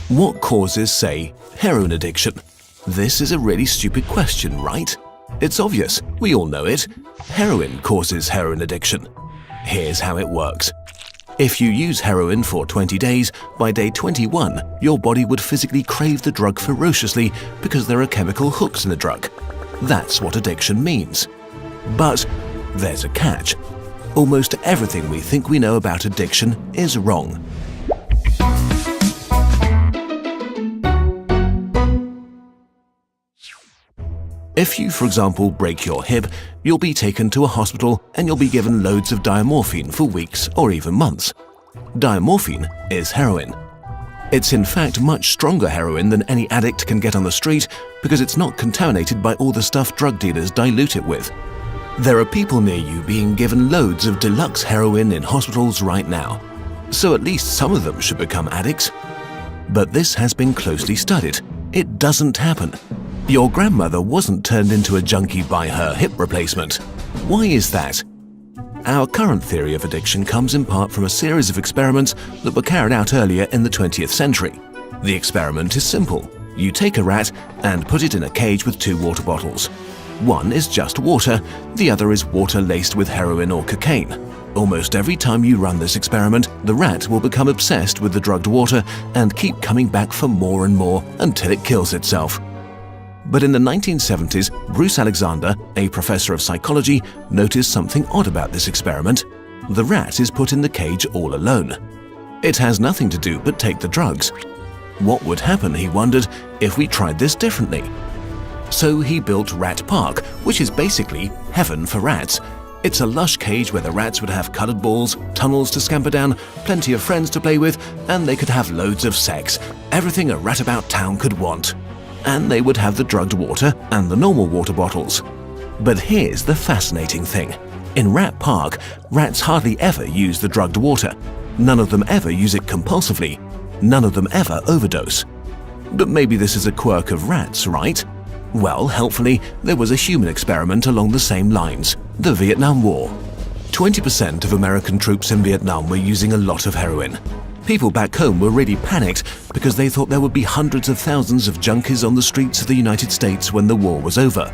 What causes, say, heroin addiction? This is a really stupid question, right? It's obvious, we all know it. Heroin causes heroin addiction. Here's how it works. If you use heroin for 20 days, by day 21, your body would physically crave the drug ferociously because there are chemical hooks in the drug. That's what addiction means. But there's a catch. Almost everything we think we know about addiction is wrong. If you, for example, break your hip, you'll be taken to a hospital and you'll be given loads of diamorphine for weeks or even months. Diamorphine is heroin. It's in fact much stronger heroin than any addict can get on the street because it's not contaminated by all the stuff drug dealers dilute it with. There are people near you being given loads of deluxe heroin in hospitals right now, so at least some of them should become addicts. But this has been closely studied. It doesn't happen. Your grandmother wasn't turned into a junkie by her hip replacement. Why is that? Our current theory of addiction comes in part from a series of experiments that were carried out earlier in the 20th century. The experiment is simple. You take a rat and put it in a cage with 2 water bottles. One is just water, the other is water laced with heroin or cocaine. Almost every time you run this experiment, the rat will become obsessed with the drugged water and keep coming back for more and more until it kills itself. But in the 1970s, Bruce Alexander, a professor of psychology, noticed something odd about this experiment. The rat is put in the cage all alone. It has nothing to do but take the drugs. What would happen, he wondered, if we tried this differently? So he built Rat Park, which is basically heaven for rats. It's a lush cage where the rats would have colored balls, tunnels to scamper down, plenty of friends to play with, and they could have loads of sex. Everything a rat about town could want. And they would have the drugged water and the normal water bottles. But here's the fascinating thing. In Rat Park, rats hardly ever use the drugged water. None of them ever use it compulsively. None of them ever overdose. But maybe this is a quirk of rats, right? Well, helpfully, there was a human experiment along the same lines, the Vietnam War. 20% of American troops in Vietnam were using a lot of heroin. People back home were really panicked because they thought there would be hundreds of thousands of junkies on the streets of the United States when the war was over.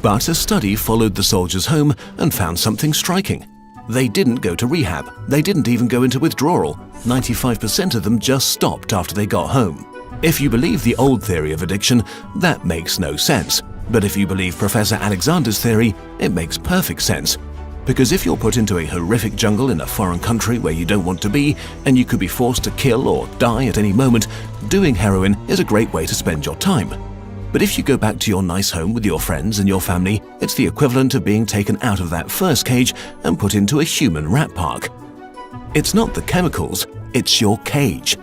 But a study followed the soldiers home and found something striking. They didn't go to rehab. They didn't even go into withdrawal. 95% of them just stopped after they got home. If you believe the old theory of addiction, that makes no sense. But if you believe Professor Alexander's theory, it makes perfect sense. Because if you're put into a horrific jungle in a foreign country where you don't want to be, and you could be forced to kill or die at any moment, doing heroin is a great way to spend your time. But if you go back to your nice home with your friends and your family, it's the equivalent of being taken out of that first cage and put into a human rat park. It's not the chemicals, it's your cage.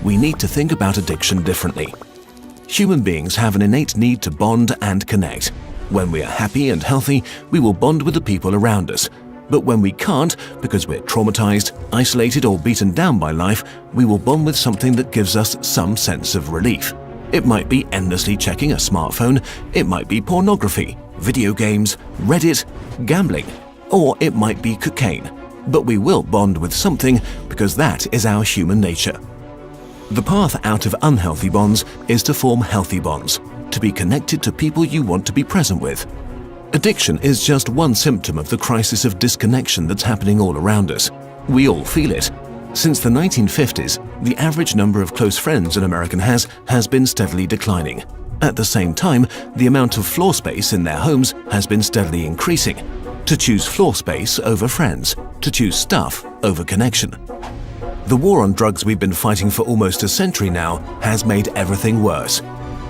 We need to think about addiction differently. Human beings have an innate need to bond and connect. When we are happy and healthy, we will bond with the people around us. But when we can't, because we're traumatized, isolated or beaten down by life, we will bond with something that gives us some sense of relief. It might be endlessly checking a smartphone, it might be pornography, video games, Reddit, gambling, or it might be cocaine. But we will bond with something because that is our human nature. The path out of unhealthy bonds is to form healthy bonds, to be connected to people you want to be present with. Addiction is just one symptom of the crisis of disconnection that's happening all around us. We all feel it. Since the 1950s, the average number of close friends an American has been steadily declining. At the same time, the amount of floor space in their homes has been steadily increasing. To choose floor space over friends, to choose stuff over connection. The war on drugs we've been fighting for almost a century now has made everything worse.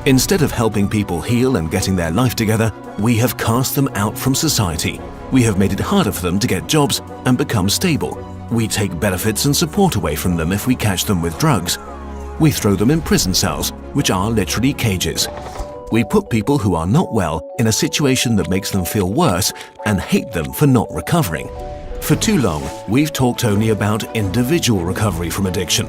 Instead of helping people heal and getting their life together, we have cast them out from society. We have made it harder for them to get jobs and become stable. We take benefits and support away from them if we catch them with drugs. We throw them in prison cells, which are literally cages. We put people who are not well in a situation that makes them feel worse and hate them for not recovering. For too long, we've talked only about individual recovery from addiction.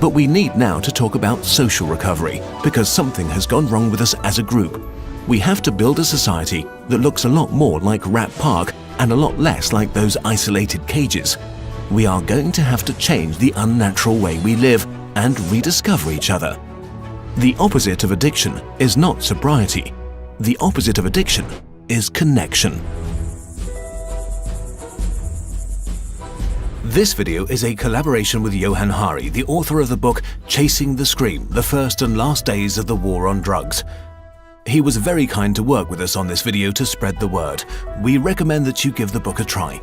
But we need now to talk about social recovery, because something has gone wrong with us as a group. We have to build a society that looks a lot more like Rat Park and a lot less like those isolated cages. We are going to have to change the unnatural way we live and rediscover each other. The opposite of addiction is not sobriety. The opposite of addiction is connection. This video is a collaboration with Johann Hari, the author of the book Chasing the Scream: The First and Last Days of the War on Drugs. He was very kind to work with us on this video to spread the word. We recommend that you give the book a try.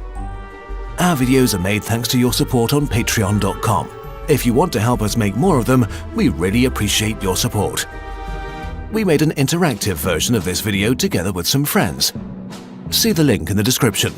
Our videos are made thanks to your support on patreon.com. If you want to help us make more of them, we really appreciate your support. We made an interactive version of this video together with some friends. See the link in the description.